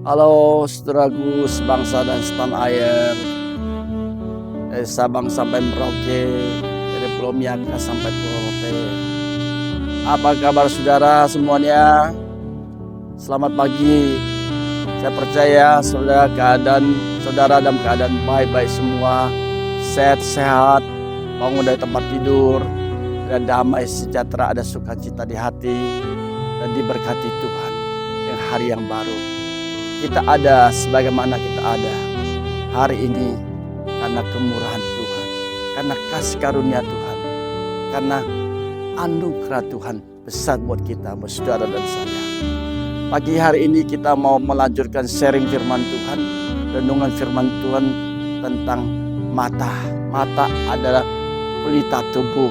Halo saudaraku sebangsa dan setanah air, dari Sabang sampai Merauke, dari Pulau Miyaka sampai Pulau Rote. Apa kabar saudara semuanya? Selamat pagi. Saya percaya saudara dalam keadaan baik-baik semua, sehat-sehat, bangun dari tempat tidur, ada damai sejahtera, ada sukacita di hati, dan diberkati Tuhan dengan hari yang baru. Kita ada sebagaimana kita ada hari ini karena kemurahan Tuhan, karena kasih karunia Tuhan, karena anugerah Tuhan besar buat kita, buat saudara dan saya. Pagi hari ini kita mau melanjutkan sharing firman Tuhan, renungan firman Tuhan tentang mata. Mata adalah pelita tubuh.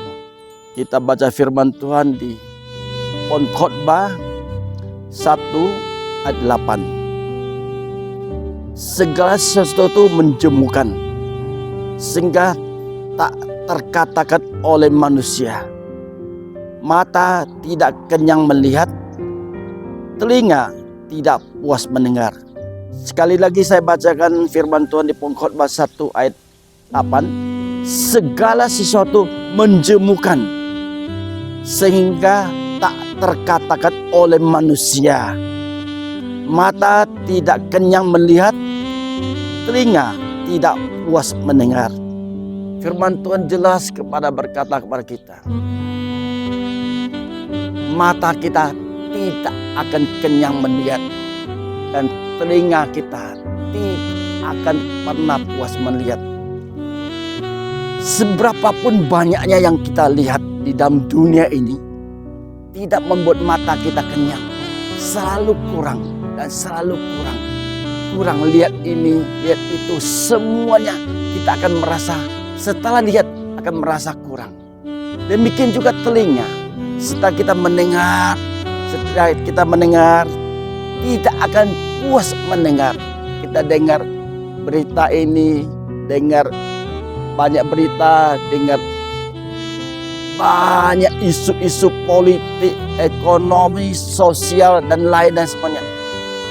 Kita baca firman Tuhan di Pengkhotbah 1 ayat 8. Segala sesuatu menjemukan sehingga tak terkatakan oleh manusia. Mata tidak kenyang melihat, telinga tidak puas mendengar. Sekali lagi saya bacakan firman Tuhan di Pengkhotbah 1 ayat 8. Segala sesuatu menjemukan sehingga tak terkatakan oleh manusia. Mata tidak kenyang melihat, telinga tidak puas mendengar. Firman Tuhan jelas berkata kepada kita, mata kita tidak akan kenyang melihat, dan telinga kita tidak akan pernah puas melihat. Seberapapun banyaknya yang kita lihat di dalam dunia ini, tidak membuat mata kita kenyang. Selalu kurang dan selalu kurang, lihat ini, lihat itu, semuanya kita akan merasa, setelah lihat akan merasa kurang. Demikian juga telinga, setelah kita mendengar, tidak akan puas mendengar. Kita dengar berita ini, dengar banyak berita, dengar banyak isu-isu politik, ekonomi, sosial, dan lain dan semuanya.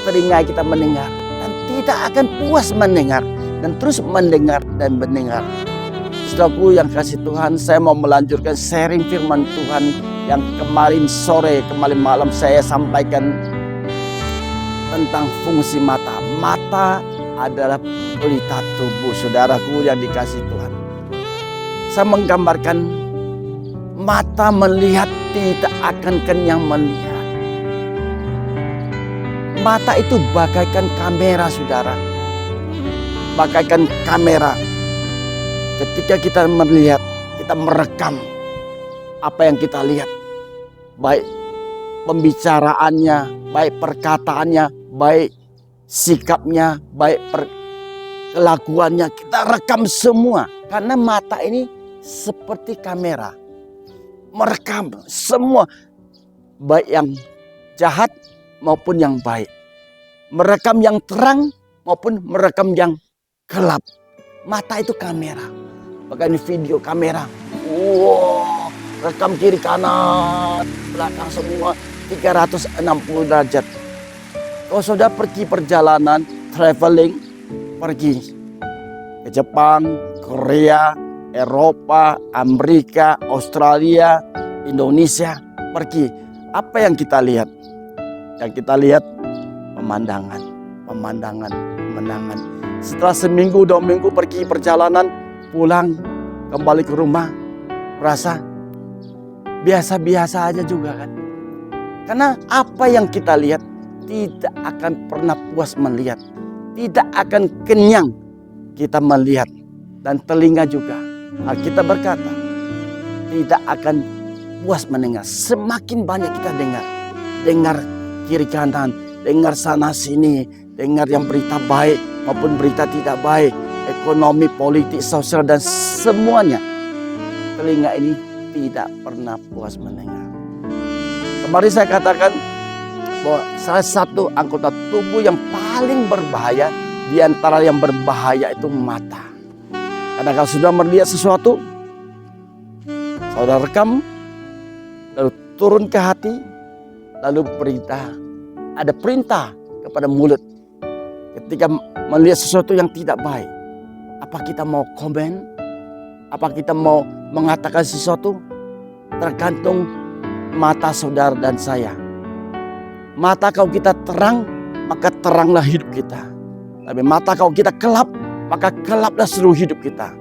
Telinga kita mendengar dan tidak akan puas mendengar, dan terus mendengar dan mendengar. Saudaraku yang kasih Tuhan, saya mau melanjutkan sharing firman Tuhan yang kemarin malam saya sampaikan tentang fungsi mata. Mata adalah pelita tubuh, saudaraku yang dikasih Tuhan. Saya menggambarkan mata melihat tidak akan kenyang melihat. Mata itu bagaikan kamera, saudara. Bagaikan kamera. Ketika kita melihat, kita merekam apa yang kita lihat. Baik pembicaraannya, baik perkataannya, baik sikapnya, baik kelakuannya. Kita rekam semua. Karena mata ini seperti kamera. Merekam semua. Baik yang jahat maupun yang baik, merekam yang terang maupun merekam yang gelap. Mata itu kamera, bahkan video kamera. Wow, rekam kiri kanan, belakang semua 360 derajat. Kalau sudah pergi perjalanan, traveling, pergi ke Jepang, Korea, Eropa, Amerika, Australia, Indonesia, pergi. Apa yang kita lihat? Yang kita lihat pemandangan. Setelah seminggu, 2 minggu pergi perjalanan, pulang kembali ke rumah, merasa biasa-biasa aja juga kan. Karena apa yang kita lihat tidak akan pernah puas melihat, tidak akan kenyang kita melihat, dan telinga juga. Alkitab berkata tidak akan puas mendengar. Semakin banyak kita dengar kiri kanan, dengar sana sini, dengar yang berita baik maupun berita tidak baik, ekonomi, politik, sosial, dan semuanya. Telinga ini tidak pernah puas mendengar. Kemarin saya katakan bahwa salah satu anggota tubuh yang paling berbahaya di antara yang berbahaya itu mata. Karena kalau sudah melihat sesuatu, saudara rekam, lalu turun ke hati, lalu ada perintah kepada mulut Ketika melihat sesuatu yang tidak baik, apa kita mau komen? Apa kita mau mengatakan sesuatu? Tergantung mata saudara dan saya. Mata kalau kita terang, maka teranglah hidup kita. Tapi mata kalau kita gelap, maka gelaplah seluruh hidup kita.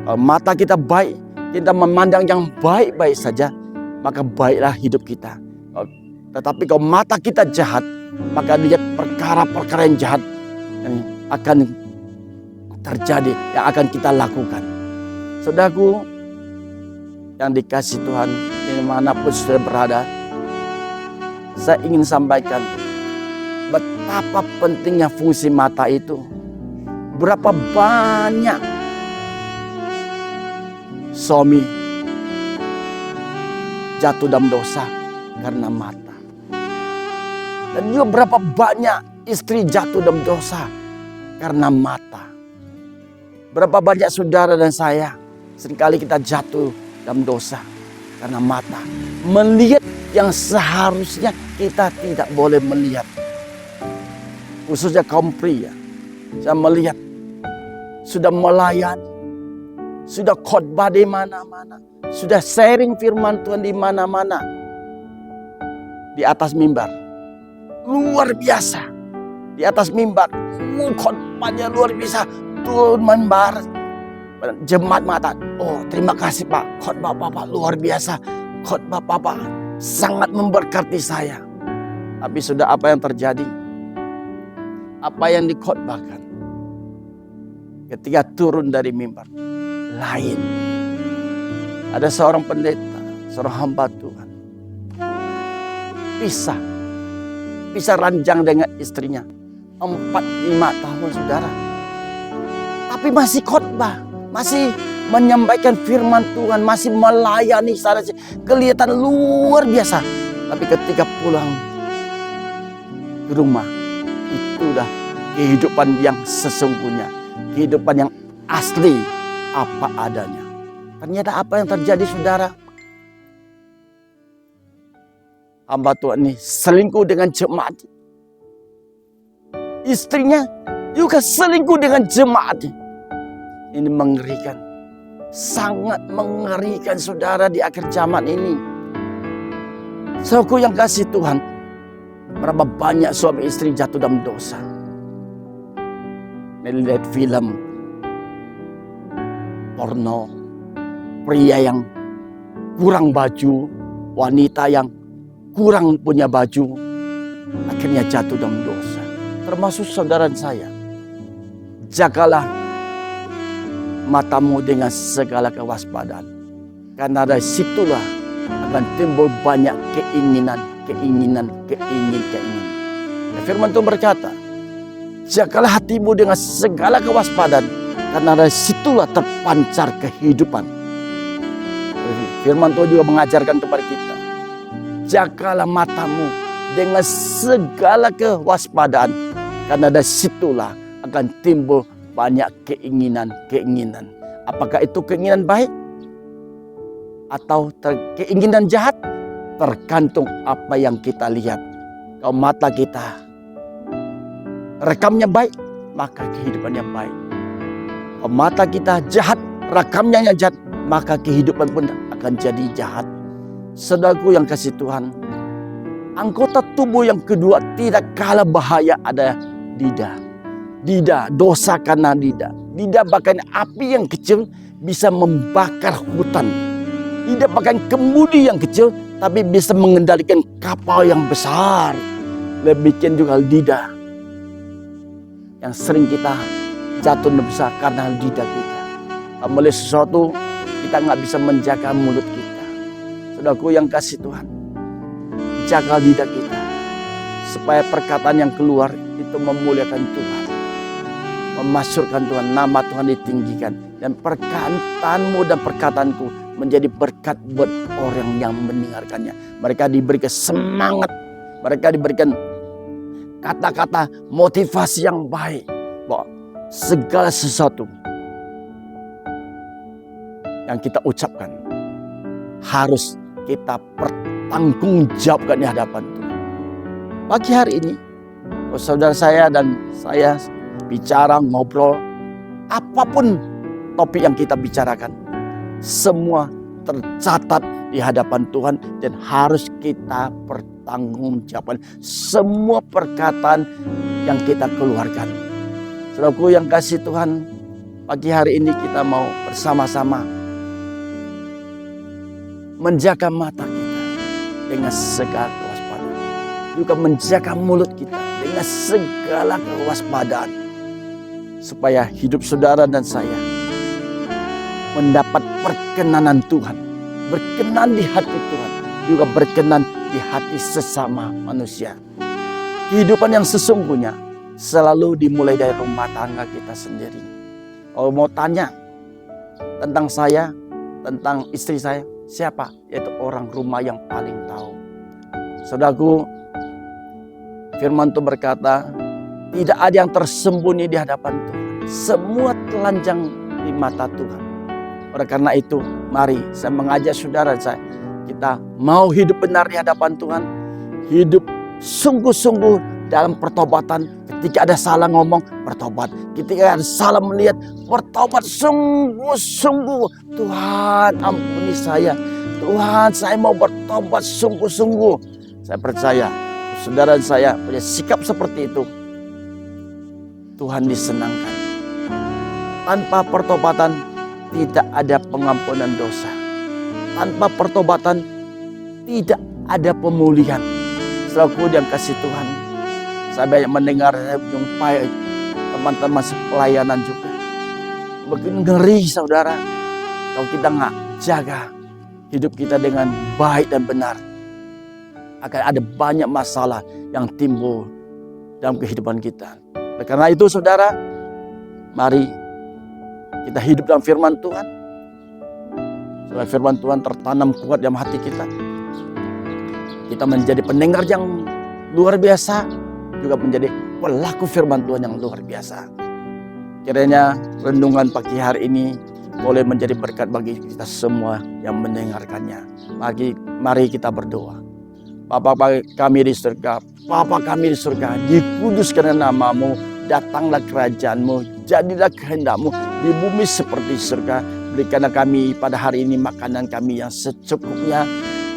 Kalau mata kita baik, kita memandang yang baik-baik saja, maka baiklah hidup kita. Tetapi kalau mata kita jahat, maka lihat perkara-perkara yang jahat yang akan terjadi, yang akan kita lakukan. Saudaraku yang dikasih Tuhan, dimanapun sudah berada, saya ingin sampaikan betapa pentingnya fungsi mata itu. Berapa banyak suami jatuh dalam dosa karena mata. Dan juga berapa banyak istri jatuh dalam dosa karena mata. Berapa banyak saudara dan saya seringkali kita jatuh dalam dosa karena mata. Melihat yang seharusnya kita tidak boleh melihat. Khususnya kaum pria. Saya melihat sudah melayani, sudah khotbah di mana-mana, sudah sharing firman Tuhan di mana-mana. Di atas mimbar. Luar biasa. Di atas mimbar. Khotbahnya luar biasa. Turun mimbar. Jemaat mata. Oh, terima kasih Pak. Khotbah Bapak luar biasa. Khotbah Bapak sangat memberkati saya. Tapi sudah apa yang terjadi? Apa yang dikhotbahkan ketika turun dari mimbar lain. Ada seorang pendeta, seorang hamba Tuhan, pisah ranjang dengan istrinya 4-5 tahun saudara. Tapi masih khotbah, masih menyampaikan firman Tuhan, masih melayani sana sini, kelihatan luar biasa. Tapi ketika pulang ke rumah, itulah kehidupan yang sesungguhnya, kehidupan yang asli apa adanya. Ternyata apa yang terjadi saudara? Hamba Tuhan ini selingkuh dengan jemaat. Istrinya juga selingkuh dengan jemaat. Ini mengerikan. Sangat mengerikan saudara di akhir zaman ini. Saudaraku yang kasih Tuhan. Berapa banyak suami istri jatuh dalam dosa. Melihat film porno. Pria yang kurang baju. Wanita yang kurang punya baju. Akhirnya jatuh dalam dosa. Termasuk saudara saya. Jagalah matamu dengan segala kewaspadaan. Karena dari situlah akan timbul banyak keinginan. Firman Tuhan berkata, jagalah hatimu dengan segala kewaspadaan. Karena dari situlah terpancar kehidupan. Firman Tuhan juga mengajarkan kepada kita. Jagalah matamu dengan segala kewaspadaan. Karena dari situlah akan timbul banyak keinginan. Apakah itu keinginan baik? Atau keinginan jahat? Tergantung apa yang kita lihat. Kalau mata kita rekamnya baik, maka kehidupannya baik. Kalau mata kita jahat, rekamnya yang jahat, maka kehidupan pun akan jadi jahat. Saudaraku yang kasih Tuhan, anggota tubuh yang kedua tidak kalah bahaya ada lidah. Lidah, dosa karena lidah. Lidah bahkan api yang kecil bisa membakar hutan. Lidah bahkan kemudi yang kecil tapi bisa mengendalikan kapal yang besar. Demikian juga lidah yang sering kita jatuh dosa karena lidah kita. Melihat sesuatu kita nggak bisa menjaga mulut kita. Saudaraku yang kasih Tuhan, jaga lidah kita supaya perkataan yang keluar itu memuliakan Tuhan, memasyurkan Tuhan, nama Tuhan ditinggikan, dan perkataanmu dan perkataanku menjadi berkat buat orang yang mendengarkannya. Mereka diberikan semangat, mereka diberikan kata-kata motivasi yang baik bahwa segala sesuatu yang kita ucapkan harus kita pertanggungjawabkan di hadapan Tuhan. Pagi hari ini saudara saya dan saya bicara, ngobrol, apapun topik yang kita bicarakan, semua tercatat di hadapan Tuhan dan harus kita pertanggungjawabkan semua perkataan yang kita keluarkan. Saudaraku yang kasih Tuhan, pagi hari ini kita mau bersama-sama menjaga mata kita dengan segala kewaspadaan, juga menjaga mulut kita dengan segala kewaspadaan, supaya hidup saudara dan saya mendapat perkenanan Tuhan, berkenan di hati Tuhan, juga berkenan di hati sesama manusia. Kehidupan yang sesungguhnya selalu dimulai dari rumah tangga kita sendiri. Kalau mau tanya tentang saya, tentang istri saya, siapa? Yaitu orang rumah yang paling tahu. Saudaraku, firman Tuhan berkata, tidak ada yang tersembunyi di hadapan Tuhan. Semua telanjang di mata Tuhan. Oleh karena itu, mari saya mengajak saudara saya, kita mau hidup benar di hadapan Tuhan, hidup sungguh-sungguh dalam pertobatan. Ketika ada salah ngomong, bertobat. Ketika ada salah melihat, bertobat sungguh-sungguh. Tuhan, ampuni saya. Tuhan, saya mau bertobat sungguh-sungguh. Saya percaya, saudara saya punya sikap seperti itu, Tuhan disenangkan. Tanpa pertobatan tidak ada pengampunan dosa. Tanpa pertobatan tidak ada pemulihan. Saudaraku yang kasih Tuhan, saya banyak mendengar, saya menjumpai teman-teman pelayanan juga. Begitu ngeri saudara, kalau kita nggak jaga hidup kita dengan baik dan benar, akan ada banyak masalah yang timbul dalam kehidupan kita. Karena itu saudara, mari kita hidup dalam firman Tuhan. Supaya firman Tuhan tertanam kuat dalam hati kita. Kita menjadi pendengar yang luar biasa, juga menjadi pelaku firman Tuhan yang luar biasa. Kiranya renungan pagi hari ini boleh menjadi berkat bagi kita semua yang mendengarkannya. Mari kita berdoa. Bapa kami di surga, Bapa kami di surga, dikuduskan namamu, datanglah kerajaanmu, jadilah kehendakmu di bumi seperti surga. Berikanlah kami pada hari ini makanan kami yang secukupnya,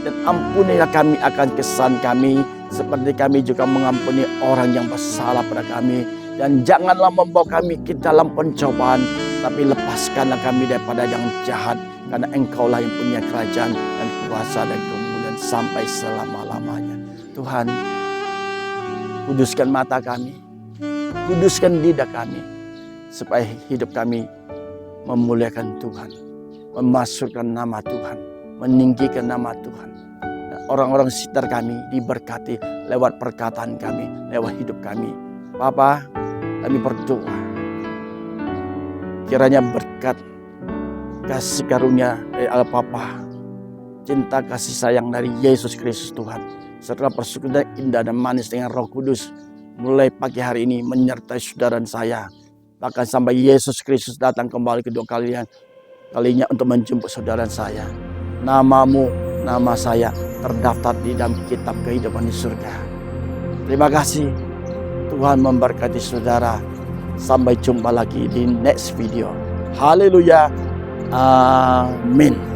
dan ampunilah kami akan kesalahan kami, seperti kami juga mengampuni orang yang bersalah pada kami. Dan janganlah membawa kami ke dalam pencobaan, tapi lepaskanlah kami daripada yang jahat, karena Engkaulah yang punya kerajaan dan kuasa dan kemuliaan sampai selama-lamanya. Tuhan, kuduskan mata kami, kuduskan lidah kami, supaya hidup kami memuliakan Tuhan, memasukkan nama Tuhan, meninggikan nama Tuhan. Dan orang-orang sekitar kami diberkati lewat perkataan kami, lewat hidup kami. Bapa, kami berdoa, kiranya berkat kasih karunia dari Allah Bapa, cinta kasih sayang dari Yesus Kristus Tuhan, serta persekutuan indah dan manis dengan Roh Kudus, mulai pagi hari ini menyertai saudara dan saya, bahkan sampai Yesus Kristus datang kembali kedua kalinya untuk menjemput saudara dan saya. Namamu, nama saya terdaftar di dalam kitab kehidupan di surga. Terima kasih. Tuhan memberkati saudara. Sampai jumpa lagi di next video. Haleluya. Amin.